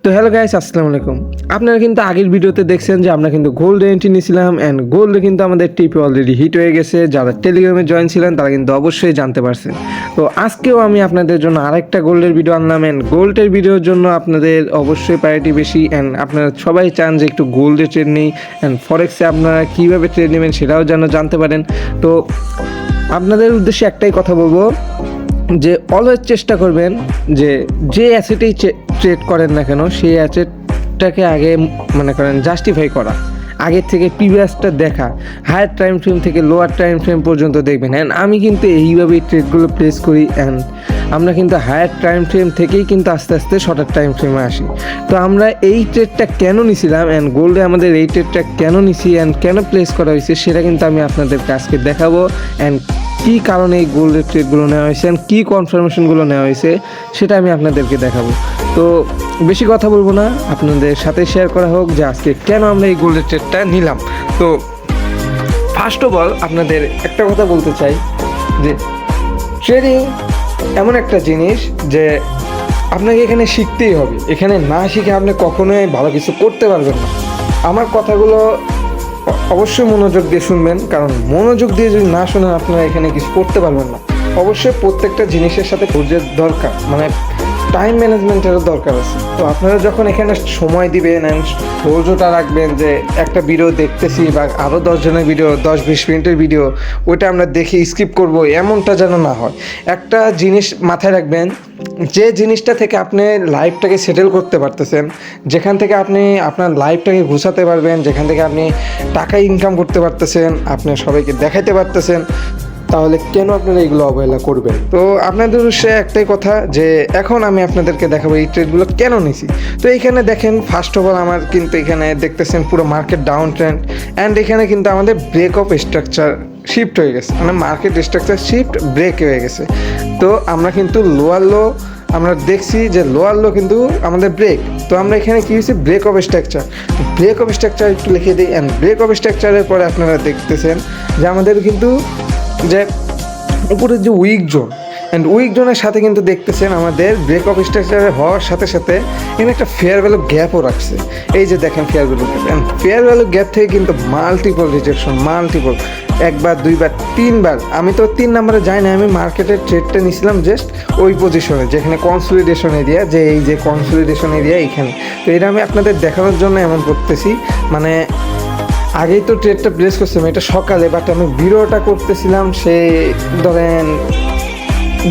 তো hello guys, আসসালামু আলাইকুম। আপনারা কিন্তু আগের ভিডিওতে দেখছেন যে আমরা কিন্তু গোল্ড এন্ট্রি নিয়েছিলাম অ্যান্ড গোল্ডে কিন্তু আমাদের টিপি অলরেডি হিট হয়ে গেছে। যারা টেলিগ্রামে জয়েন ছিলেন তারা কিন্তু অবশ্যই জানতে পারছেন। তো আজকেও আমি আপনাদের জন্য আরেকটা গোল্ডের ভিডিও আনলাম অ্যান্ড গোল্ডের ভিডিওর জন্য আপনাদের অবশ্যই প্রায়োরিটি বেশি অ্যান্ড আপনারা সবাই চান যে একটু গোল্ডে ট্রেড নেই অ্যান্ড ফরেক্সে আপনারা কীভাবে ট্রেড নেবেন সেটাও যেন জানতে পারেন। তো আপনাদের উদ্দেশ্যে একটাই কথা বলবো যে অলওয়েজ চেষ্টা করবেন যে অ্যাসেটেই ট্রেড করেন না কেন সেই অ্যাসেটটাকে আগে মনে করেন জাস্টিফাই করা, আগের থেকে প্রিভিয়াসটা দেখা, হায়ার টাইম ফ্রেম থেকে লোয়ার টাইম ফ্রেম পর্যন্ত দেখবেন। অ্যান্ড আমি কিন্তু এইভাবেই ট্রেডগুলো প্লেস করি অ্যান্ড আমরা কিন্তু হায়ার টাইম ফ্রেম থেকেই কিন্তু আস্তে আস্তে শর্টার টাইম ফ্রেমে আসি। তো আমরা এই ট্রেডটা কেন নিছিলাম অ্যান্ড গোল্ডে আমাদের এই ট্রেডটা কেন নিছি অ্যান্ড কেন প্লেস করা হয়েছে সেটা কিন্তু আমি আপনাদেরকে আজকে দেখাবো অ্যান্ড কী কারণে এই গোল্ডের ট্রেডগুলো নেওয়া হয়েছে অ্যান্ড কী কনফার্মেশনগুলো নেওয়া হয়েছে সেটা আমি আপনাদেরকে দেখাবো। তো বেশি কথা বলবো না, আপনাদের সাথে শেয়ার করা হোক যে আজকে কেন আমরা এই গোল্ডের ট্রেডটা নিলাম। তো ফার্স্ট অফ অল আপনাদের একটা কথা বলতে চাই যে ট্রেডিং এমন একটা জিনিস যে আপনাকে এখানে শিখতেই হবে, এখানে না শিখে আপনি কখনোই ভালো কিছু করতে পারবেন না। আমার কথাগুলো অবশ্যই মনোযোগ দিয়ে শুনবেন, কারণ মনোযোগ দিয়ে যদি না শোনেন আপনারা এখানে কিছু করতে পারবেন না। অবশ্যই প্রত্যেকটা জিনিসের সাথে ধৈর্যের দরকার, মানে টাইম ম্যানেজমেন্টেরও দরকার আছে। তো আপনারা যখন এখানে সময় দিবেন অ্যান্ড ধৈর্যটা রাখবেন যে একটা ভিডিও দেখতেছি বা আরও 10 জনের ভিডিও 10-20 মিনিটের ভিডিও ওইটা আমরা দেখে স্কিপ করব, এমনটা যেন না হয়। একটা জিনিস মাথায় রাখবেন, যে জিনিসটা থেকে আপনি লাইফটাকে সেটেল করতে পারতেছেন, যেখান থেকে আপনি আপনার লাইফটাকে গুছাতে পারবেন, যেখান থেকে আপনি টাকা ইনকাম করতে পারতেছেন, আপনি সবাইকে দেখাইতে পারতেছেন, তাহলে কেন আপনারা এগুলো অবহেলা করবেন? তো আপনাদের সে একটাই কথা যে এখন আমি আপনাদেরকে দেখাবো এই ট্রেডগুলো কেন নিছি। তো এইখানে দেখেন ফার্স্ট অফ অল আমার কিন্তু এখানে দেখতেছেন পুরো মার্কেট ডাউন ট্রেন্ড অ্যান্ড এখানে কিন্তু আমাদের ব্রেক অফ স্ট্রাকচার শিফট হয়ে গেছে, মানে মার্কেট স্ট্রাকচার শিফট ব্রেক হয়ে গেছে। তো আমরা কিন্তু লোয়ার লো আমরা দেখছি যে লোয়ার লো কিন্তু আমাদের ব্রেক। তো আমরা এখানে কী হয়েছে, break of structure. Break of structure একটু লিখে দিই অ্যান্ড ব্রেক অফ স্ট্রাকচারের পরে আপনারা দেখতেছেন যে আমাদের কিন্তু যে উপরের যে উইক জোন অ্যান্ড উইক জোনের সাথে কিন্তু দেখতেছেন আমাদের ব্রেক অফ স্ট্রাকচারে হওয়ার সাথে সাথে এখানে একটা ফেয়ার ভ্যালু গ্যাপও রাখছে। এই যে দেখেন fair value gap and fair value gap থেকে কিন্তু মাল্টিপল রিজেকশন, মাল্টিপল, একবার, দুইবার, তিনবার। আমি তো 3 নম্বরে যাই না, আমি মার্কেটের ট্রেডটা নিয়েছিলাম জাস্ট ওই পজিশনে যেখানে কনসলিডেশন এরিয়া, যে এই যে কনসলিডেশন এরিয়া এইখানে। তো এটা আমি আপনাদের দেখানোর জন্য এমন করতেছি, মানে আগেই তো ট্রেডটা প্লেস করছিলাম এটা সকালে, বাট আমি ভিডিওটা করতেছিলাম সেই ধরেন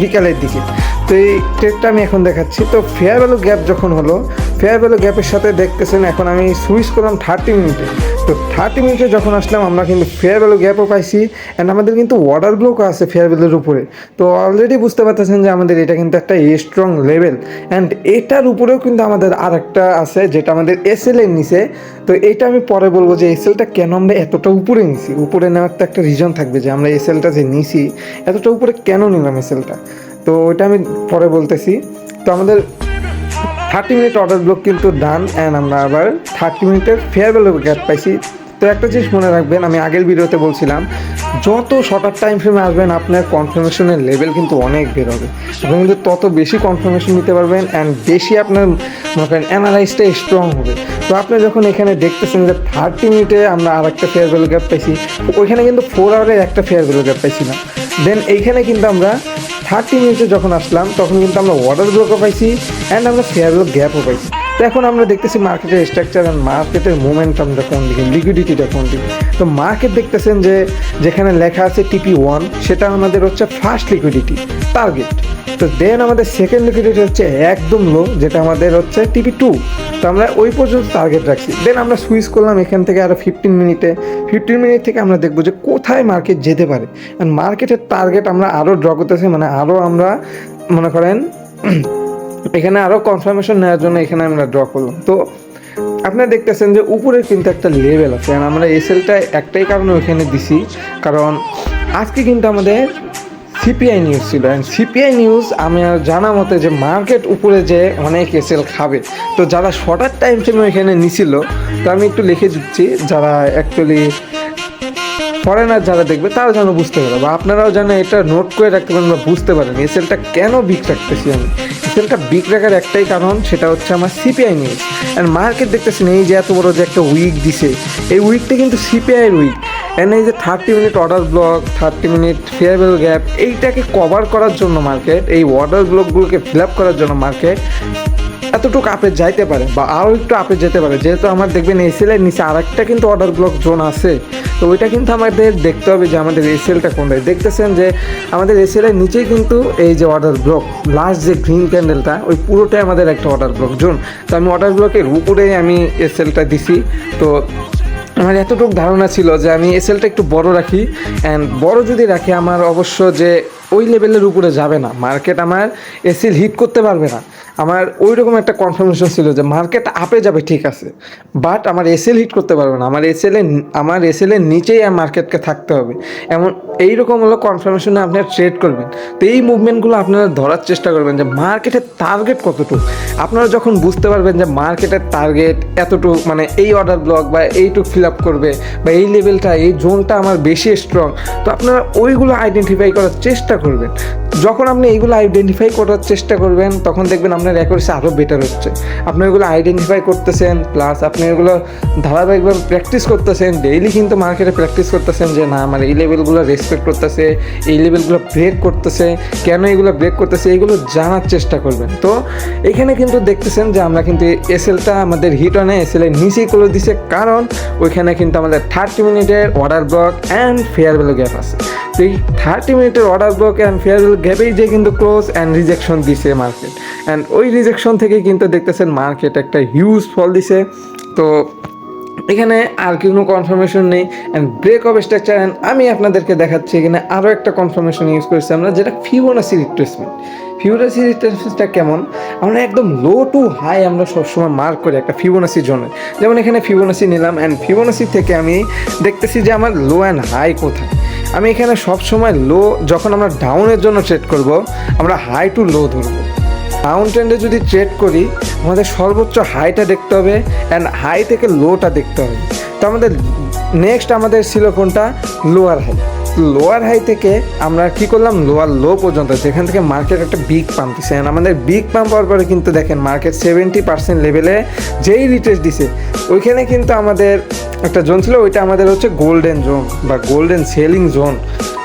বিকালের দিকে। তো এই ট্রেডটা আমি এখন দেখাচ্ছি। তো ফেয়ার ভ্যালু গ্যাপ যখন হলো, ফেয়ার ভ্যালু গ্যাপের সাথে দেখতেছেন এখন আমি সুইচ করলাম 30 মিনিটে। তো 30 মিনিটে যখন আসলাম আমরা কিন্তু ফেয়ার ভ্যালু গ্যাপও পাইছি অ্যান্ড আমাদের কিন্তু অর্ডার ব্লকও আছে ফেয়ার ভ্যালুর উপরে। তো অলরেডি বুঝতে পারতেছেন যে আমাদের এটা কিন্তু একটা স্ট্রং লেভেল অ্যান্ড এটার উপরেও কিন্তু আমাদের আর একটা আছে যেটা আমাদের এসএল এর নিচে। তো এটা আমি পরে বলবো যে এসএলটা কেন আমরা এতটা উপরে নিছি। উপরে নেওয়ার তো একটা রিজন থাকবে যে আমরা এসএলটা যে নিছি এতটা উপরে কেন নিলাম এসএলটা, তো ওইটা আমি পরে বলতেছি। তো আমাদের 30 মিনিট অর্ডার ব্লক কিন্তু ডান অ্যান্ড আমরা আবার 30 মিনিটের ফেয়ার ভ্যালু গ্যাপ পাইছি। তো একটা জিনিস মনে রাখবেন, আমি আগের ভিডিওতে বলছিলাম যত শর্টার টাইম ফ্রেমে আসবেন আপনার কনফার্মেশনের লেভেল কিন্তু অনেক বের হবে, আপনি কিন্তু তত বেশি কনফার্মেশন নিতে পারবেন অ্যান্ড বেশি আপনার মনে করেন অ্যানালাইসটা স্ট্রং হবে। তো আপনি যখন এখানে দেখতেছেন যে 30 মিনিটে আমরা আর একটা ফেয়ার ভ্যালু গ্যাপ পাইছি, ওইখানে কিন্তু 4 আওয়ারের একটা ফেয়ার ভ্যালু গ্যাপ পাইছিলাম। দেন এইখানে কিন্তু আমরা 30 মিনিটে যখন আসলাম তখন কিন্তু আমরা অর্ডার ব্লকও পাইছি অ্যান্ড আমরা ফেয়ার ভ্যালু গ্যাপও পাইছি। তো এখন আমরা দেখতেছি মার্কেটের স্ট্রাকচার অ্যান্ড মার্কেটের মোমেন্টামটা কোন দিকে, লিকুইডিটিটা কোন দিকে। তো মার্কেট দেখতেছেন যে যেখানে লেখা আছে TP1 সেটা আমাদের হচ্ছে ফার্স্ট লিকুইডিটি টার্গেট। তো দেন আমাদের সেকেন্ড লিকুইডিটি হচ্ছে একদম লো, যেটা আমাদের হচ্ছে TP2। তো আমরা ওই পর্যন্ত টার্গেট রাখছি। দেন আমরা সুইচ করলাম এখান থেকে আরও 15 মিনিটে। 15 মিনিট থেকে আমরা দেখবো যে কোথায় মার্কেট যেতে পারে অ্যান্ড মার্কেটের টার্গেট আমরা আরও ড্র করতেছি, মানে আরও আমরা মনে করেন এখানে আরও কনফার্মেশন নেওয়ার জন্য এখানে আমরা ড্র করলাম। তো আপনারা দেখতেছেন যে উপরে কিন্তু একটা লেভেল আছে আর আমরা এসএলটা একটাই কারণে ওইখানে দিছি, কারণ আজকে কিন্তু আমাদের সিপিআই নিউজ ছিল অ্যান্ড সিপিআই নিউজ আমি জানা মতে যে মার্কেট উপরে যে অনেক এসএল খাবে। তো যারা শর্টার টাইম ফ্রেমে এখানে নিছিল, তো আমি একটু লিখে দিচ্ছি, যারা অ্যাকচুয়ালি ফরেনার যারা দেখবে তারা যেন বুঝতে পারে বা আপনারাও যেন এটা নোট করে রাখতে পারেন বা বুঝতে পারেন এসএলটা কেন বিগ রাখতেছি আমি। এসএলটা বিগ রাখার একটাই কারণ, সেটা হচ্ছে আমার সিপিআই নিউজ। অ্যান্ড মার্কেট দেখতেছেন এই যে এত বড় যে একটা উইক দিছে, এই উইকটা কিন্তু সিপিআইয়ের উইক। অ্যান্ড এই যে 30 minute order block, 30 minute fair value gap, এইটাকে কভার করার জন্য মার্কেট, এই অর্ডার ব্লকগুলোকে ফিল আপ করার জন্য মার্কেট এতটুকু আপে যাইতে পারে বা আরও একটু আপে যেতে পারে। যেহেতু আমার দেখবেন এসএলের নিচে আরেকটা কিন্তু অর্ডার ব্লক জোন আছে, তো ওইটা কিন্তু আমাদের দেখতে হবে যে আমাদের এসএলটা কোনটায়। দেখতেছেন যে আমাদের এসএলের নিচেই কিন্তু এই যে অর্ডার ব্লক, লাস্ট যে গ্রিন ক্যান্ডেলটা, ওই পুরোটাই আমাদের একটা অর্ডার ব্লক জোন। তো আমি অর্ডার ব্লকের উপরেই আমি এসএলটা দিছি। তো আমার এতটুকু ধারণা ছিল যে আমি এসএলটা একটু বড় রাখি, অ্যান্ড বড় যদি রাখি আমার অবশ্য যে ওই লেভেলের উপরে যাবে না মার্কেট, আমার এসএল হিট করতে পারবে না। আমার ওই রকম একটা কনফার্মেশন ছিল যে মার্কেট আপে যাবে ঠিক আছে, বাট আমার এসএল হিট করতে পারবে না, আমার এসএলের নিচেই মার্কেটকে থাকতে হবে। এমন এইরকম হলো কনফার্মেশনে আপনারা ট্রেড করবেন। তো এই মুভমেন্টগুলো আপনারা ধরার চেষ্টা করবেন যে মার্কেটের টার্গেট কতটুকু। আপনারা যখন বুঝতে পারবেন যে মার্কেটের টার্গেট এতটুকু, মানে এই অর্ডার ব্লক বা এইটুকু ফিল আপ করবে বা এই লেভেলটা, এই জোনটা আমার বেশি স্ট্রং, তো আপনারা ওইগুলো আইডেন্টিফাই করার চেষ্টা করবেন। যখন আপনি এইগুলো আইডেন্টিফাই করার চেষ্টা করবেন তখন দেখবেন আপনার অ্যাকুরেসি আরও বেটার হচ্ছে। আপনি ওইগুলো আইডেন্টিফাই করতেছেন, প্লাস আপনি এগুলো ধারাবাহিকভাবে প্র্যাকটিস করতেছেন, ডেইলি কিন্তু মার্কেটে প্র্যাকটিস করতেছেন যে না আমার এই লেভেলগুলো রেসপেক্ট করতেছে, এই লেভেলগুলো ব্রেক করতেছে, কেন এগুলো ব্রেক করতেছে, এইগুলো জানার চেষ্টা করবেন। তো এখানে কিন্তু দেখতেছেন যে আমরা কিন্তু এসএলটা আমাদের হিট অনে এসএলের নিচেই করে দিছে, কারণ ওইখানে কিন্তু আমাদের 30 মিনিটের order block and fair value gap আছে। তো এই 30 মিনিটের order block and fair value গ্যাপেই যে কিন্তু ক্লোজ অ্যান্ড রিজেকশন দিছে মার্কেট, অ্যান্ড ওই রিজেকশন থেকেই কিন্তু দেখতেছেন মার্কেট একটা হিউজ ফল দিছে। তো এখানে আর কোনো কনফার্মেশন নেই and break of structure. And আমি আপনাদেরকে দেখাচ্ছি এখানে আরও একটা কনফার্মেশন ইউজ করেছি আমরা, যেটা ফিবোনাসি রিট্রেসমেন্ট। ফিবোনাসি রিট্রেসমেন্টটা কেমন, আমরা একদম লো টু হাই আমরা সবসময় মার্ক করি একটা ফিবোনাসি জোনে। যেমন এখানে ফিবোনাসি নিলাম, অ্যান্ড ফিবোনাসি থেকে আমি দেখতেছি যে আমার লো অ্যান্ড হাই কোথায়। আমি এখানে সবসময় লো, যখন আমরা ডাউনের জন্য ট্রেড করব আমরা হাই টু লো ধরবো। ডাউন ট্রেন্ডে যদি ট্রেড করি আমাদের সর্বোচ্চ হাইটা দেখতে হবে অ্যান্ড হাই থেকে লোটা দেখতে হবে। তো আমাদের নেক্সট আমাদের ছিল কোনটা, লোয়ার হাই। লোয়ার হাই থেকে আমরা কি করলাম, লোয়ার লো পর্যন্ত, যেখান থেকে মার্কেট একটা বিগ পাম্প দিছে। অ্যান্ড আমাদের বিগ পাম্প হওয়ার পরে কিন্তু দেখেন মার্কেট 70% লেভেলে যেই রিটেস্ট দিছে, ওইখানে কিন্তু আমাদের একটা জোন ছিল, ওইটা আমাদের হচ্ছে গোল্ডেন জোন বা গোল্ডেন সেলিং জোন।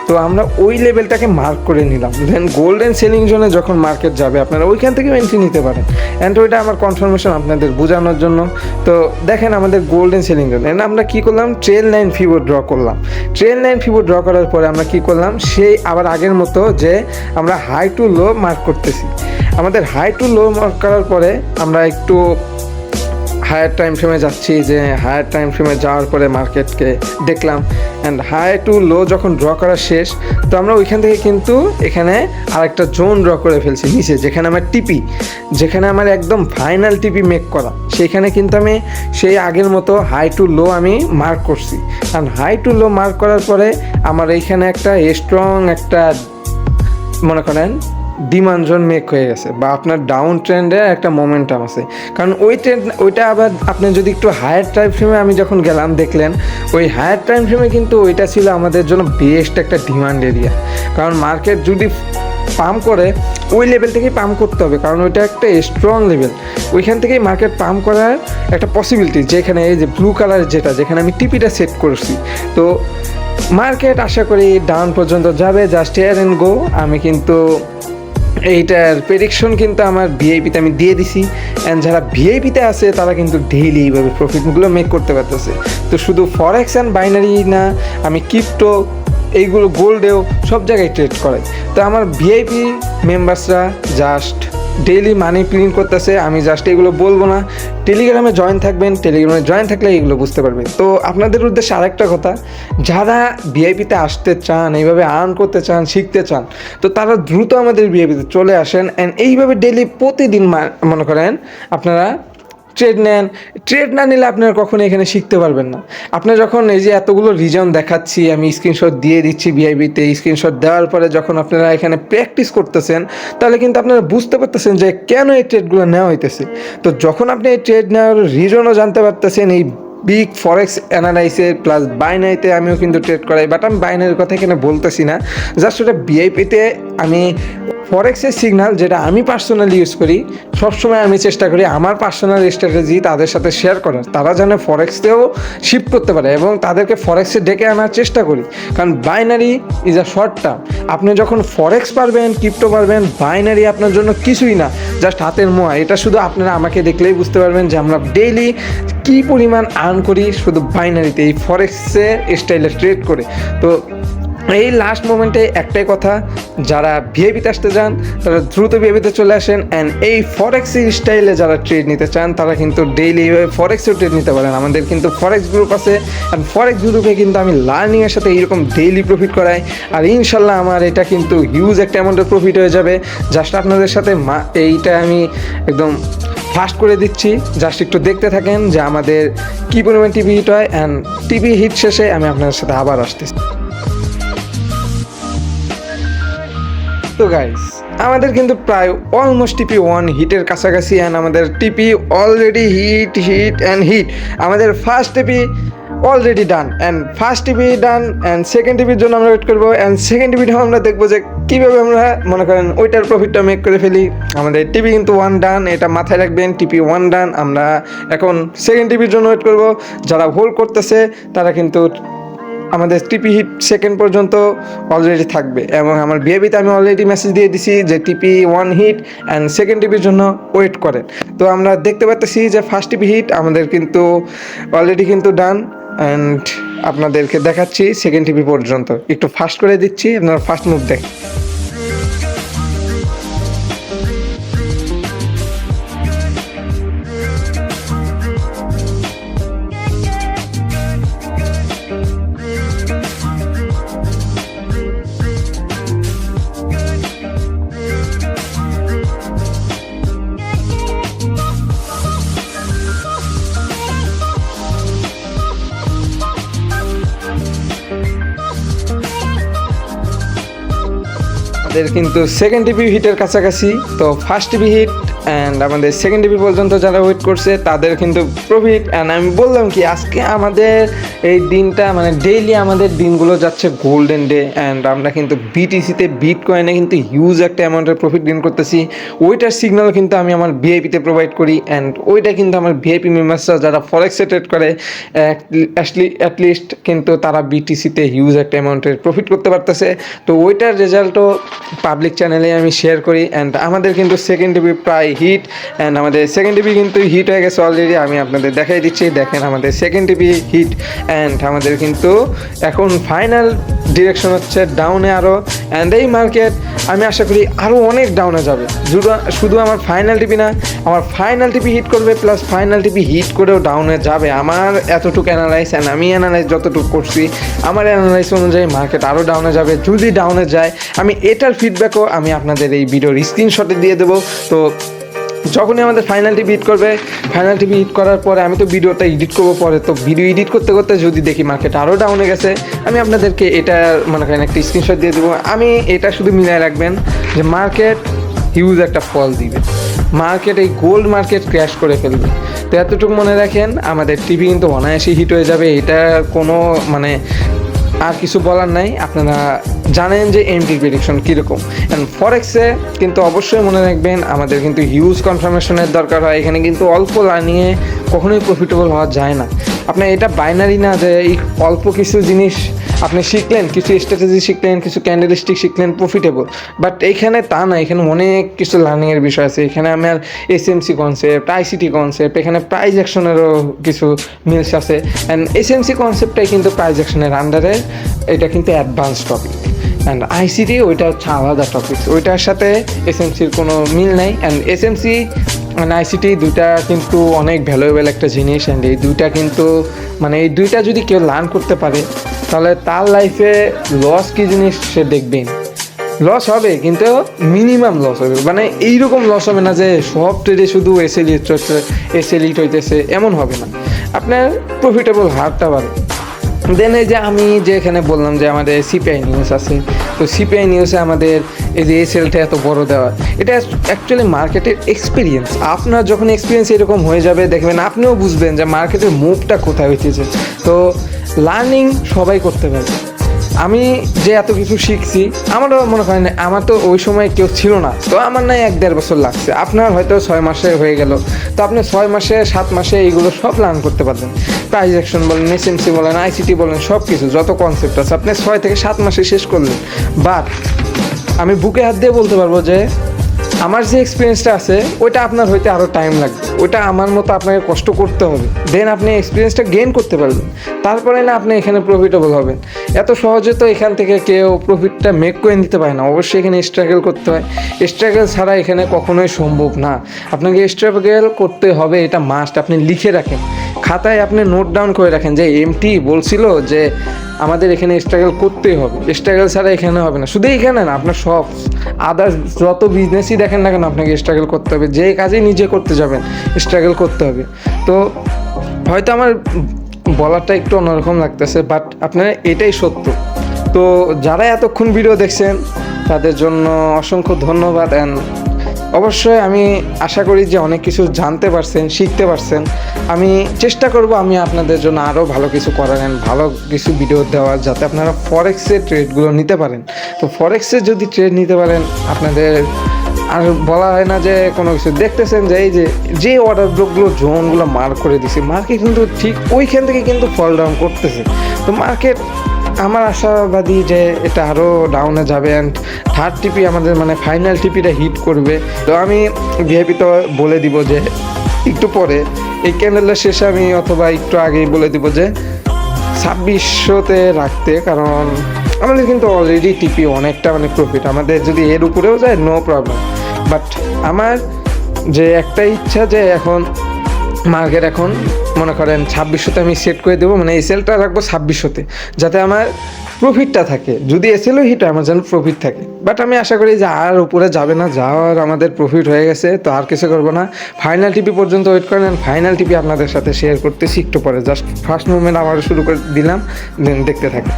তো আমরা ওই লেভেলটাকে মার্ক করে নিলাম। দেন গোল্ডেন সেলিং জোনে যখন মার্কেট যাবে আপনারা ওইখান থেকেও এন্ট্রি নিতে পারেন। অ্যান্ড ওইটা আমার কনফার্মেশন আপনাদের বোঝানোর জন্য। তো দেখেন আমাদের গোল্ডেন সেলিং জোন, অ্যান্ড আমরা কী করলাম, ট্রেল লাইন ফিবো ড্র করলাম। ট্রেল লাইন ফিবো ড্র করার পরে আমরা কী করলাম, সেই আবার আগের মতো যে আমরা হাই টু লো মার্ক করতেছি। আমাদের হাই টু লো মার্ক করার পরে আমরা একটু হায়ার টাইম ফ্রেমে যাচ্ছি, যে হায়ার টাইম ফ্রেমে যাওয়ার পরে মার্কেটকে দেখলাম। অ্যান্ড হাই টু লো যখন ড্র করা শেষ, তো আমরা ওইখান থেকে কিন্তু এখানে আরেকটা জোন ড্র করে ফেলছি নিচে, যেখানে আমার টিপি, যেখানে আমার একদম ফাইনাল টিপি মেক করা, সেইখানে কিন্তু আমি সেই আগের মতো হাই টু লো আমি মার্ক করছি। কারণ হাই টু লো মার্ক করার পরে আমার এইখানে একটা স্ট্রং একটা মনে করেন ডিমান্ড জোন মেক হয়ে গেছে, বা আপনার ডাউন ট্রেন্ডে একটা মোমেন্টাম আছে। কারণ ওইটা আবার আপনি যদি একটু হায়ার টাইম ফ্রেমে আমি যখন গেলাম দেখলেন ওই হায়ার টাইম ফ্রেমে কিন্তু ওইটা ছিল আমাদের জন্য বেস্ট একটা ডিমান্ড এরিয়া। কারণ মার্কেট যদি পাম্প করে ওই লেভেল থেকেই পাম্প করতে হবে, কারণ ওইটা একটা স্ট্রং লেভেল। ওইখান থেকেই মার্কেট পাম্প করার একটা পসিবিলিটি, যেখানে এই যে ব্লু কালার যেখানে আমি টিপিটা সেট করছি। তো মার্কেট আশা করি ডাউন পর্যন্ত যাবে, জাস্ট হিয়ার অ্যান্ড গো। আমি কিন্তু এইটার প্রেডিকশন কিন্তু আমার ভিআইপিতে আমি দিয়ে দিছি, অ্যান্ড যারা ভিআইপিতে আছে তারা কিন্তু ডেইলি এইভাবে প্রফিটগুলো মেক করতে পারতেছে। তো শুধু ফরেক্স অ্যান্ড বাইনারি না, আমি ক্রিপ্টো এইগুলো গোল্ডেও সব জায়গায় ট্রেড করাই। তো আমার ভিআইপি মেম্বার্সরা জাস্ট ডেইলি মানি প্রিন্ট করতেছে, আমি জাস্ট এগুলো বলবো না। টেলিগ্রামে জয়েন থাকবেন, টেলিগ্রামে জয়েন থাকলে এগুলো বুঝতে পারবেন। তো আপনাদের উদ্দেশ্যে আরেকটা কথা, যারা ভিআইপিতে আসতে চান, এইভাবে আর্ন করতে চান, শিখতে চান, তো তারা দ্রুত আমাদের ভিআইপিতে চলে আসেন। অ্যান্ড এইভাবে ডেইলি প্রতিদিন মনে করেন আপনারা ট্রেড নেন। ট্রেড না নিলে আপনারা কখনো এখানে শিখতে পারবেন না। আপনার যখন এই যে এতগুলো রিজন দেখাচ্ছি, আমি স্ক্রিনশট দিয়ে দিচ্ছি ভিআইপিতে, স্ক্রিনশট দেওয়ার পরে যখন আপনারা এখানে প্র্যাকটিস করতেছেন, তাহলে কিন্তু আপনারা বুঝতে পারতেছেন যে কেন এই ট্রেডগুলো নেওয়া হইতেছে। তো যখন আপনি এই ট্রেড নেওয়ার রিজনও জানতে পারতেছেন, এই বিগ ফরেক্স অ্যানালাইসিস প্লাস বাইনারিতে আমিও কিন্তু ট্রেড করাই, বাট আমি বাইনারির কথা এখানে বলতেছি না, জাস্ট ওটা ভিআইপিতে আমি ফরেক্সের সিগন্যাল যেটা আমি পার্সোনালি ইউজ করি, সবসময় আমি চেষ্টা করি আমার পার্সোনাল স্ট্র্যাটেজি তাদের সাথে শেয়ার করার, তারা যেন ফরেক্সেও শিফট করতে পারে এবং তাদেরকে ফরেক্সে ডেকে আনার চেষ্টা করি। কারণ binary is a short term. আপনি যখন ফরেক্স পারবেন, ক্রিপ্টো পারবেন, বাইনারি আপনার জন্য কিছুই না, জাস্ট হাতের মোয়া। এটা শুধু আপনারা আমাকে দেখলেই বুঝতে পারবেন যে আমরা ডেইলি কী পরিমাণ আর্ন করি শুধু বাইনারিতে, এই ফরেক্সের স্টাইলে ট্রেড করে। তো এই লাস্ট মোমেন্টে একটাই কথা, যারা ভিআইপিতে আসতে চান তারা দ্রুত ভিআইপিতে চলে আসেন। অ্যান্ড এই ফরেক্সের স্টাইলে যারা ট্রেড নিতে চান তারা কিন্তু ডেইলি ফরেক্সেও ট্রেড নিতে পারেন। আমাদের কিন্তু ফরেক্স গ্রুপ আছে, অ্যান্ড ফরেক্স গ্রুপে কিন্তু আমি লার্নিংয়ের সাথে এইরকম ডেইলি প্রফিট করাই। আর ইনশাল্লাহ আমার এটা কিন্তু হিউজ একটা অ্যামাউন্টের প্রফিট হয়ে যাবে। জাস্ট আপনাদের সাথে এইটা আমি একদম ফাস্ট করে দিচ্ছি, জাস্ট একটু দেখতে থাকেন যে আমাদের কী পরিমাণ টিভি হিট হয়। অ্যান্ড টিভি হিট শেষে আমি আপনাদের সাথে আবার আসতেছি। তো গাইস, আমাদের কিন্তু প্রায় অলমোস্ট টিপি 1 হিটের কাছাকাছি, অ্যান্ড আমাদের টিপি অলরেডি হিট অ্যান্ড হিট। আমাদের ফার্স্ট টিপি অলরেডি ডান, অ্যান্ড ফার্স্ট টিপি ডান, অ্যান্ড সেকেন্ড টিপির জন্য আমরা ওয়েট করবো। অ্যান্ড সেকেন্ড টিপিটাও আমরা দেখবো যে কীভাবে আমরা মনে করেন ওইটার প্রফিটটা মেক করে ফেলি। আমাদের টিপি কিন্তু 1 ডান, এটা মাথায় রাখবেন, টিপি 1 ডান। আমরা এখন সেকেন্ড টিপির জন্য ওয়েট করবো। যারা হোল্ড করতেছে তারা কিন্তু আমাদের টিপি হিট সেকেন্ড পর্যন্ত অলরেডি থাকবে, এবং আমার ভিআইপিতে আমি অলরেডি মেসেজ দিয়ে দিছি যে টিপি 1 হিট অ্যান্ড সেকেন্ড টিপির জন্য ওয়েট করেন। তো আমরা দেখতে পাচ্ছি যে ফার্স্ট টিপি হিট আমাদের কিন্তু অলরেডি কিন্তু ডান, অ্যান্ড আপনাদেরকে দেখাচ্ছি সেকেন্ড টিপি পর্যন্ত। একটু ফাস্ট করে দিচ্ছি, আপনারা ফার্স্ট মুভ দেখেন। আমাদের কিন্তু সেকেন্ড টিপি হিটের কাছাকাছি। তো ফার্স্ট টিপি হিট অ্যান্ড আমাদের সেকেন্ড টিপি পর্যন্ত যারা ওয়েট করছে তাদের কিন্তু প্রফিট। অ্যান্ড আমি বললাম কি, আজকে আমাদের এই দিনটা মানে ডেইলি আমাদের দিনগুলো যাচ্ছে গোল্ডেন ডে। অ্যান্ড আমরা কিন্তু বিটিসিতে বিট কয়েনে কিন্তু হিউজ একটা অ্যামাউন্টের প্রফিট গেইন করতেছি। ওইটার সিগন্যাল কিন্তু আমি আমার ভিআইপিতে প্রোভাইড করি, অ্যান্ড ওইটা কিন্তু আমার ভিআইপি মেম্বার্সরা যারা ফরেক্সে ট্রেড করে অ্যাটলিস্ট কিন্তু তারা বিটিসিতে হিউজ একটা অ্যামাউন্টের প্রফিট করতে পারতেছে। তো ওইটার রেজাল্টও পাবলিক চ্যানেলে আমি শেয়ার করি। অ্যান্ড আমাদের কিন্তু সেকেন্ড টিপি প্রায় হিট, অ্যান্ড আমাদের সেকেন্ড টিপি কিন্তু হিট হয়ে গেছে অলরেডি। আমি আপনাদের দেখাই দিচ্ছি, দেখেন আমাদের সেকেন্ড টিপি হিট, অ্যান্ড আমাদের কিন্তু এখন ফাইনাল ডিরেকশন হচ্ছে ডাউনে আরও। অ্যান্ড এই মার্কেট আমি আশা করি আরও অনেক ডাউনে যাবে। শুধু আমার ফাইনাল টিপি না, আমার ফাইনাল টিপি হিট করবে প্লাস ফাইনাল টিপি হিট করেও ডাউনে যাবে। আমার এতটুকু অ্যানালাইজ, অ্যান্ড আমি অ্যানালাইজ যতটুকু করছি, আমার অ্যানালাইজ অনুযায়ী মার্কেট আরও ডাউনে যাবে। যদি ডাউনে যায় আমি এটার ফিডব্যাকও আমি আপনাদের এই ভিডিওর স্ক্রিনশটে দিয়ে দেবো। তো যখনই আমাদের ফাইনাল টিপি হিট করবে, ফাইনাল টিপি হিট করার পরে আমি তো ভিডিওটা এডিট করবো পরে, তো ভিডিও এডিট করতে করতে যদি দেখি মার্কেট আরও ডাউনে গেছে, আমি আপনাদেরকে এটা মনে করেন একটা স্ক্রিনশট দিয়ে দেবো। আমি এটা শুধু মিলিয়ে রাখবেন যে মার্কেট হিউজ একটা ফল দিবে, মার্কেট এই গোল্ড মার্কেট ক্র্যাশ করে ফেলবে। তো এতটুকু মনে রাখেন, আমাদের টিভি কিন্তু অনায়াসে হিট হয়ে যাবে, এটা কোনো মানে আর কিছু বলার নাই। আপনারা জানেন যে এমটি প্রেডিকশন কীরকম। অ্যান্ড ফরেক্সে কিন্তু অবশ্যই মনে রাখবেন আমাদের কিন্তু হিউজ কনফার্মেশনের দরকার হয়। এখানে কিন্তু অল্প লার্নিংয়ে কখনোই প্রফিটেবল হওয়া যায় না। আপনার এটা বাইনারি না যে এই অল্প কিছু জিনিস আপনি শিখলেন, কিছু স্ট্র্যাটেজি শিখলেন, কিছু ক্যান্ডেলস্টিক শিখলেন, প্রফিটেবল। বাট এইখানে তা না, এখানে অনেক কিছু লার্নিংয়ের বিষয় আছে। এখানে আমার এসএমসি কনসেপ্ট, আইসিটি কনসেপ্ট, এখানে প্রাইজ অ্যাকশনেরও কিছু মিলস আছে। অ্যান্ড এসএমসি কনসেপ্টটাই কিন্তু প্রাইজ অ্যাকশনের আন্ডারে, এটা কিন্তু অ্যাডভান্স টপিক। অ্যান্ড আইসিটি ওইটা হচ্ছে আলাদা টপিক, ওইটার সাথে এসএমসির কোনো মিল নাই। অ্যান্ড এসএমসি মানে আইসিটি দুইটা কিন্তু অনেক ভ্যালুয়েবল একটা জিনিস। অ্যান্ড এই দুইটা কিন্তু মানে এই দুইটা যদি কেউ লার্ন করতে পারে তাহলে তার লাইফে লস কী জিনিস সে দেখবেন। লস হবে কিন্তু মিনিমাম লস হবে, মানে এইরকম লস হবে না যে সব ট্রেডে শুধু এসএলিট হইতেছে, এমন হবে না। আপনার প্রফিটেবল হারটা বাড়ে। দেন এই যে আমি যে এখানে বললাম যে আমাদের সিপিআই নিউজ আছে, তো সিপিআই নিউজে আমাদের এই যে এসএলটা এত বড় দেওয়া, এটা অ্যাকচুয়ালি মার্কেটের এক্সপিরিয়েন্স। আপনার যখন এক্সপিরিয়েন্স এরকম হয়ে যাবে দেখবেন, আপনিও বুঝবেন যে মার্কেটের মুভটা কোথায় হইতেছে। তো লার্নিং সবাই করতে পারবে, আমি যে এত কিছু শিখছি, আমারও মনে করেন আমার তো ওই সময় কেউ ছিল না, তো আমার নাই 1-1.5 বছর লাগছে, আপনার হয়তো 6 মাসে হয়ে গেল। তো আপনি 6 মাসে 7 মাসে এইগুলো সব লার্ন করতে পারবেন। প্রাইস অ্যাকশন বলেন, এসএমসি বলেন, আইসিটি বলেন, সব কিছু যত কনসেপ্ট আছে আপনি 6 থেকে 7 মাসে শেষ করলেন। বাট আমি বুকে হাত দিয়ে বলতে পারবো যে আমার যে এক্সপিরিয়েন্সটা আছে ওইটা আপনার হইতে আরও টাইম লাগবে, ওইটা আমার মতো আপনাকে কষ্ট করতে হবে, দেন আপনি এক্সপিরিয়েন্সটা গেইন করতে পারবেন, তারপরে না আপনি এখানে প্রফিটেবল হবেন। এত সহজে তো এখান থেকে কেউ প্রফিটটা মেক করে নিতে পারে না, অবশ্যই এখানে স্ট্রাগল করতে হয়। স্ট্রাগল ছাড়া এখানে কখনোই সম্ভব না, আপনাকে স্ট্রাগল করতে হবে, এটা মাস্ট। আপনি লিখে রাখেন খাতায়, আপনি নোট ডাউন করে রাখেন যে এমটি বলছিল যে আমাদের এখানে স্ট্রাগল করতেই হবে, স্ট্রাগল ছাড়া এখানে হবে না। শুধু এখানে না, আপনার সব আদার্স যত বিজনেসই দেখেন না কেন আপনাকে স্ট্রাগল করতে হবে, যে কাজই নিজে করতে যাবেন স্ট্রাগল করতে হবে। তো হয়তো আমার বলাটা একটু অন্যরকম লাগতেছে, বাট আপনারা এটাই সত্য। তো যারা এতক্ষণ ভিডিও দেখছেন তাদের জন্য অসংখ্য ধন্যবাদ। অ্যান্ড অবশ্যই আমি আশা করি যে অনেক কিছু জানতে পারছেন, শিখতে পারছেন। আমি চেষ্টা করব আমি আপনাদের জন্য আরও ভালো কিছু করার, ভালো কিছু ভিডিও দেওয়ার, যাতে আপনারা ফরেক্সের ট্রেডগুলো নিতে পারেন। তো ফরেক্সে যদি ট্রেড নিতে পারেন আপনাদের আর বলা হয় না যে কোনো কিছু। দেখতেছেন যে এই যে অর্ডার ব্লকগুলো জোনগুলো মার্ক করে দিছে, মার্কেট কিন্তু ঠিক ওইখান থেকে কিন্তু ফল ডাউন করতেছে। তো মার্কেট আমার আশাবাদী যে এটা আরও ডাউনে যাবে, অ্যান্ড থার্ড টিপি আমাদের মানে ফাইনাল টিপিটা হিট করবে। তো আমি ভিআইপি তো বলে দিব যে একটু পরে এই ক্যান্ডেলের শেষে আমি অথবা একটু আগেই বলে দিব যে 2600-তে রাখতে, কারণ আমাদের কিন্তু অলরেডি টিপি অনেকটা মানে প্রফিট, আমাদের যদি এর উপরেও যায় নো প্রবলেম। বাট আমার যে একটা ইচ্ছা যে এখন মার্কেট এখন মনে করেন 2600-তে আমি সেট করে দেবো, মানে এসএলটা রাখবো 2600-তে, যাতে আমার প্রফিটটা থাকে। যদি এসএলও হিট হয় আমার যেন প্রফিট থাকে। বাট আমি আশা করি যে আর উপরে যাবে না, যাওয়ার আমাদের প্রফিট হয়ে গেছে, তো আর কিছু করবো না। ফাইনাল টিপি পর্যন্ত ওয়েট করেন, ফাইনাল টিপি আপনাদের সাথে শেয়ার করতেছি একটু পরে। জাস্ট ফার্স্ট মুভমেন্ট আবারও শুরু করে দিলাম, দেন দেখতে থাকি।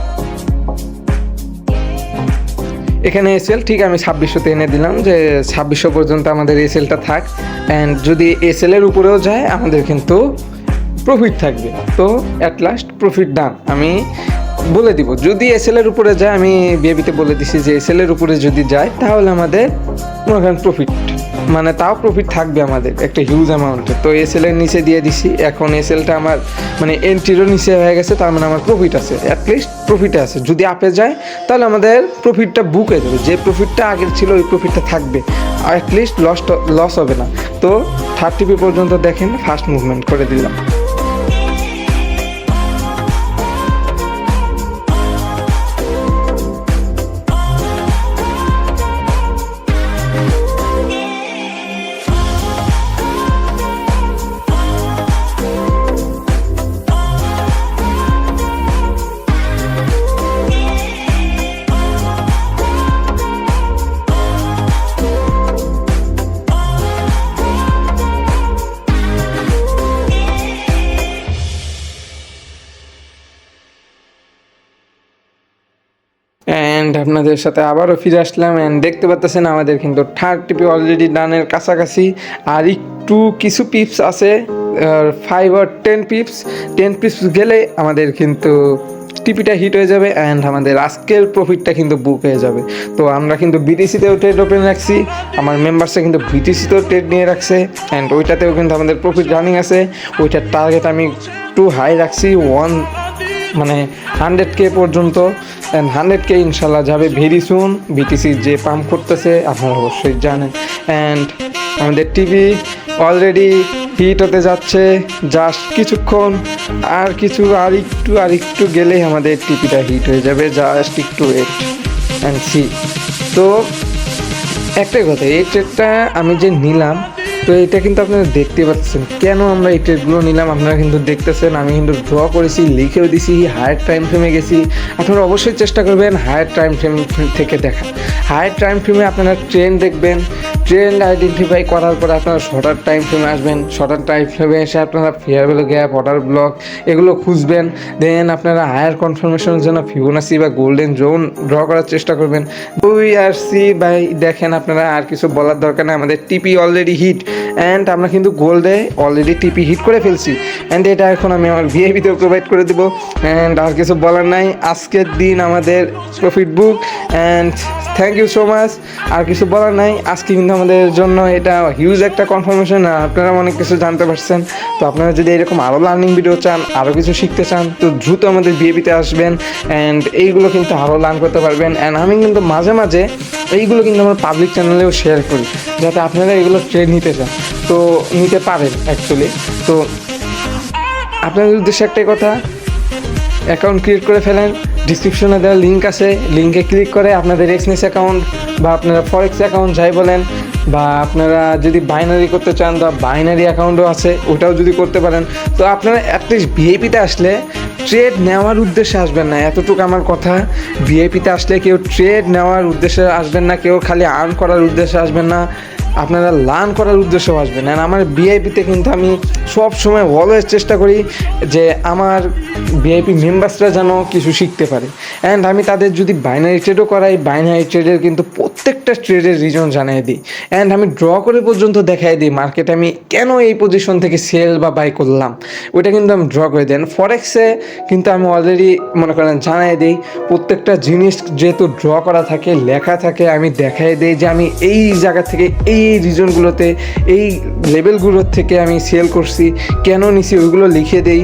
এখানে এসএল ঠিক আমি 2600-তে এনে দিলাম, যে 2600 পর্যন্ত আমাদের এসএলটা থাক, অ্যান্ড যদি এসএলের উপরেও যায় আমাদের কিন্তু প্রফিট থাকবে। তো অ্যাট লাস্ট প্রফিট ডান আমি বলে দিব। যদি এসএলের উপরে যায়, আমি বিএবিতে বলে দিছি যে এসএলের উপরে যদি যায় তাহলে আমাদের মনে করেন প্রফিট, মানে তাও প্রফিট থাকবে আমাদের একটা হিউজ অ্যামাউন্টে। তো এসএলের নিচে দিয়ে দিছি, এখন এসএলটা আমার মানে এন্ট্রিরও নিচে হয়ে গেছে, তার মানে আমার প্রফিট আছে, অ্যাটলিস্ট প্রফিটে আছে। যদি আপে যায় তাহলে আমাদের প্রফিটটা বুক হয়ে যাবে, যে প্রফিটটা আগের ছিল ওই প্রফিটটা থাকবে, আর অ্যাটলিস্ট লস হবে না। তো 30 পর্যন্ত দেখেন ফার্স্ট মুভমেন্ট করে দিলাম। অ্যান্ড আপনাদের সাথে আবারও ফিরে আসলাম, অ্যান্ড দেখতে পাচ্ছেন আমাদের কিন্তু 30 অলরেডি ডানের কাছাকাছি, আর একটু কিছু পিপস আছে, 5 or 10 পিপস, 10 পিপস গেলে আমাদের কিন্তু টিপিটা হিট হয়ে যাবে, অ্যান্ড আমাদের আজকের প্রফিটটা কিন্তু বুক হয়ে যাবে। তো আমরা কিন্তু বিটিসিতেও ট্রেড ওপেন রাখছি, আমার মেম্বার্সে কিন্তু বিটিসিতেও ট্রেড নিয়ে রাখছে, অ্যান্ড ওইটাতেও কিন্তু আমাদের প্রফিট রানিং আছে। ওইটার টার্গেট আমি একটু হাই রাখছি, 100K পর্যন্ত, অ্যান্ড 100K ইনশাল্লাহ যাবে ভেরি সুন। বিটিসি যে পাম্প করতেছে আপনারা অবশ্যই জানেন, অ্যান্ড আমাদের টিভি অলরেডি হিট হতে যাচ্ছে, জাস্ট কিছুক্ষণ, আর একটু গেলেই আমাদের টিভিটা হিট হয়ে যাবে, জাস্ট একটু ওয়েট অ্যান্ড সি। তো একটাই কথা, এই ট্রেডটা আমি যে নিলাম, তো এটা কিন্তু আপনারা দেখতে পাচ্ছেন কেন আমরা এই ট্রেডগুলো নিলাম, আপনারা কিন্তু দেখতেছেন। আমি কিন্তু ড্র করেছি, লিখেও দিছি, হায়ার টাইম ফ্রেমে গেছি। আপনারা অবশ্যই চেষ্টা করবেন হায়ার টাইম ফ্রেম থেকে দেখা। হায়ার টাইম ফ্রেমে আপনারা ট্রেন্ড দেখবেন, ট্রেন্ড আইডেন্টিফাই করার পরে আপনারা শর্টার টাইম ফ্রেমে আসবেন, শর্টার টাইম ফ্রেমে এসে আপনারা fair value gap, order block এগুলো খুঁজবেন। দেন আপনারা হায়ার কনফার্মেশনের জন্য ফিবোনাসি বা গোল্ডেন জোন ড্র করার চেষ্টা করবেন। 2 আর সি বাই দেখেন, আপনারা আর কিছু বলার দরকার নেই, আমাদের টিপি অলরেডি হিট, অ্যান্ড আমরা কিন্তু গোল্ডে অলরেডি টিপি হিট করে ফেলছি অ্যান্ড এটা এখন আমি আমার ভিআইপিতেও প্রোভাইড করে দেবো অ্যান্ড আর কিছু বলার নাই। আজকের দিন আমাদের profit book and thank you so much. আর কিছু বলার নাই, আজকে কিন্তু আমাদের জন্য এটা হিউজ একটা কনফার্মেশন। আর আপনারা অনেক কিছু জানতে পারছেন। তো আপনারা যদি এরকম আরও লার্নিং ভিডিও চান, আরও কিছু শিখতে চান, তো দ্রুত আমাদের ভিআইপিতে আসবেন অ্যান্ড এইগুলো কিন্তু আরও লার্ন করতে পারবেন। অ্যান্ড আমি কিন্তু মাঝে মাঝে এইগুলো কিন্তু আমার পাবলিক চ্যানেলেও শেয়ার করি, যাতে আপনারা এগুলো ট্রেড নিতে চান, তো নিতে পারেন অ্যাকচুয়ালি। তো আপনাদের উদ্দেশ্যে একটাই কথা, অ্যাকাউন্ট ক্রিয়েট করে ফেলেন, ডিসক্রিপশনে দেওয়া লিঙ্ক আছে, লিঙ্কে ক্লিক করে আপনাদের এক্সনেস অ্যাকাউন্ট বা আপনারা ফরেক্স অ্যাকাউন্ট যাই বলেন, বা আপনারা যদি বাইনারি করতে চান তো বাইনারি অ্যাকাউন্টও আছে, ওটাও যদি করতে পারেন। তো আপনারা অ্যাটলিস্ট ভিআইপিতে আসলে ট্রেড নেওয়ার উদ্দেশ্যে আসবেন না, এতটুকু আমার কথা। ভিআইপিতে আসলে কেউ ট্রেড নেওয়ার উদ্দেশ্যে আসবেন না, কেউ খালি আর্ন করার উদ্দেশ্যে আসবেন না, আপনারা লার্ন করার উদ্দেশ্যেও আসবেন। আর আমার ভিআইপিতে কিন্তু আমি সব সময় অলওয়েজ চেষ্টা করি যে আমার ভিআইপি মেম্বার্সরা যেন কিছু শিখতে পারে। অ্যান্ড আমি তাদের যদি বাইনারি ট্রেডও করাই, বাইনারি ট্রেডের কিন্তু প্রত্যেকটা ট্রেডের রিজন জানিয়ে দিই অ্যান্ড আমি ড্র করে পর্যন্ত দেখাই দিই মার্কেটে আমি কেন এই পজিশন থেকে সেল বা বাই করলাম, ওইটা কিন্তু আমি ড্র করে দিই। ফরেক্সে কিন্তু আমি অলরেডি মনে করেন জানাই দিই, প্রত্যেকটা জিনিস যেহেতু ড্র করা থাকে, লেখা থাকে, আমি দেখাই দিই যে আমি এই জায়গা থেকে এই রিজনগুলোতে এই লেভেলগুলোর থেকে আমি সেল করছি, কেন নিছি, ওইগুলো লিখে দেই।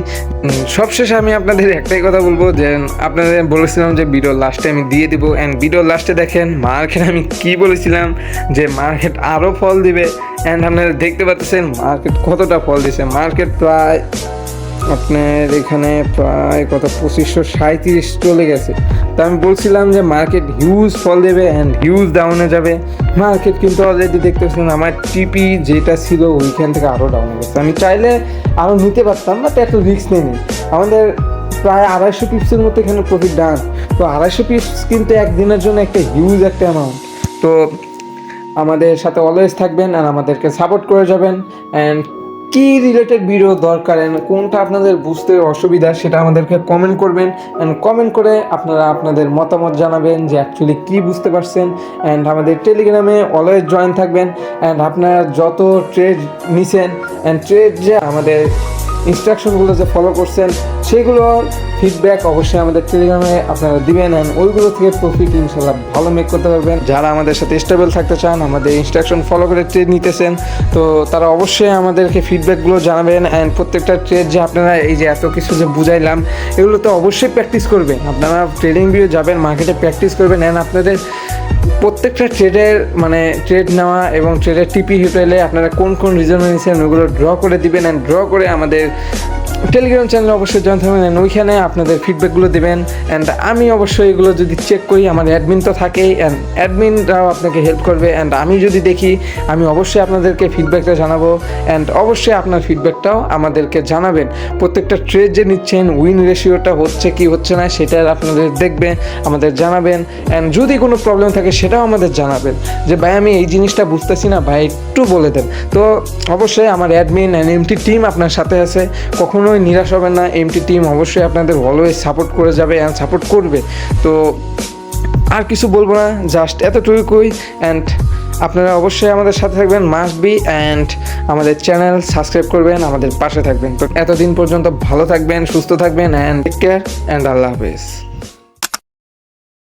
সবশেষে আমি আপনাদের একটাই কথা বলবো যে আপনাদের বলেছিলাম যে ভিডিওর লাস্টে আমি দিয়ে দিব, অ্যান্ড ভিডিওর লাস্টে দেখেন মার্কেট আমি কি বলেছিলাম যে মার্কেট আরও ফল দিবে। অ্যান্ড আপনারা দেখতে পাচ্ছেন মার্কেট কতটা ফল দিছে। মার্কেট প্রায় আপনার এখানে প্রায় কত 2537 চলে গেছে। তো আমি বলছিলাম যে মার্কেট হিউজ ফল দেবে অ্যান্ড হিউজ ডাউনে যাবে। মার্কেট কিন্তু অলরেডি দেখতে পাচ্ছেন আমার টিপি যেটা ছিল ওইখান থেকে আরও ডাউনে গেছে। আমি চাইলে আরও নিতে পারতাম, বাট এত রিস্ক নেই। আমাদের প্রায় 250 পিপসের মতো এখানে প্রফিট ডান। তো 250 পিপস কিন্তু একদিনের জন্য একটা হিউজ একটা অ্যামাউন্ট। তো আমাদের সাথে অলওয়েজ থাকবেন আর আমাদেরকে সাপোর্ট করে যাবেন। অ্যান্ড কী রিলেটেড ভিডিও দরকার, কোনটা আপনাদের বুঝতে অসুবিধা সেটা আমাদেরকে কমেন্ট করবেন। অ্যান্ড কমেন্ট করে আপনারা আপনাদের মতামত জানাবেন যে অ্যাকচুয়ালি কী বুঝতে পারছেন। অ্যান্ড আমাদের টেলিগ্রামে অলওয়েজ জয়েন থাকবেন। অ্যান্ড আপনারা যত ট্রেড নিছেন অ্যান্ড ট্রেড যে আমাদের ইনস্ট্রাকশনগুলো যে ফলো করছেন সেগুলোর ফিডব্যাক অবশ্যই আমাদের টেলিগ্রামে আপনারা দিবেন। অ্যান্ড ওইগুলো থেকে প্রফিট ইনশাল্লাহ ভালো মেক করতে পারবেন। যারা আমাদের সাথে স্টেবল থাকতে চান, আমাদের ইনস্ট্রাকশন ফলো করে ট্রেড নিতেছেন, তো তারা অবশ্যই আমাদেরকে ফিডব্যাকগুলো জানাবেন। অ্যান্ড প্রত্যেকটা ট্রেড যে আপনারা এই যে এত কিছু যে বুঝাইলাম, এগুলো তো অবশ্যই প্র্যাকটিস করবেন। আপনারা ট্রেডিং ভিউ যাবেন, মার্কেটে প্র্যাকটিস করবেন। অ্যান্ড আপনাদের প্রত্যেকটা ট্রেডের মানে ট্রেড নেওয়া এবং ট্রেডের টিপি হিটেলে আপনারা কোন কোন রিজনে নিয়েছেন ওইগুলো ড্র করে দিবেন। অ্যান্ড ড্র করে আমাদের টেলিগ্রাম চ্যানেলে অবশ্যই জয়েন থাকবেন অ্যান্ড ওইখানে আপনাদের ফিডব্যাকগুলো দেবেন। অ্যান্ড আমি অবশ্যই এগুলো যদি চেক করি, আমার অ্যাডমিন তো থাকেই, অ্যান্ড অ্যাডমিনরাও আপনাকে হেল্প করবে। অ্যান্ড আমি যদি দেখি, আমি অবশ্যই আপনাদেরকে ফিডব্যাকটা জানাবো। অ্যান্ড অবশ্যই আপনার ফিডব্যাকটাও আমাদেরকে জানাবেন। প্রত্যেকটা ট্রেড যে নিচ্ছেন, উইন রেশিওটা হচ্ছে কি হচ্ছে না সেটা আপনাদের দেখবেন, আমাদের জানাবেন। অ্যান্ড যদি কোনো প্রবলেম থাকে সেটাও আমাদের জানাবেন যে ভাই আমি এই জিনিসটা বুঝতেছি না, ভাই একটু বলে দেন। তো অবশ্যই আমার অ্যাডমিন অ্যান্ড এমটি টিম আপনার সাথে আছে, কখনোই নিরাশ হবেন না। এমটি টিম অবশ্যই আপনাদের অলওয়েজ সাপোর্ট করে যাবে অ্যান্ড সাপোর্ট করবে। তো আর কিছু বলবো না, জাস্ট এতটুকুই। অ্যান্ড আপনারা অবশ্যই আমাদের সাথে থাকবেন, মাস্ট বি। অ্যান্ড আমাদের চ্যানেল সাবস্ক্রাইব করবেন, আমাদের পাশে থাকবেন। তো এতদিন পর্যন্ত ভালো থাকবেন, সুস্থ থাকবেন, অ্যান্ড টেক কেয়ার অ্যান্ড আল্লাহ হাফেজ।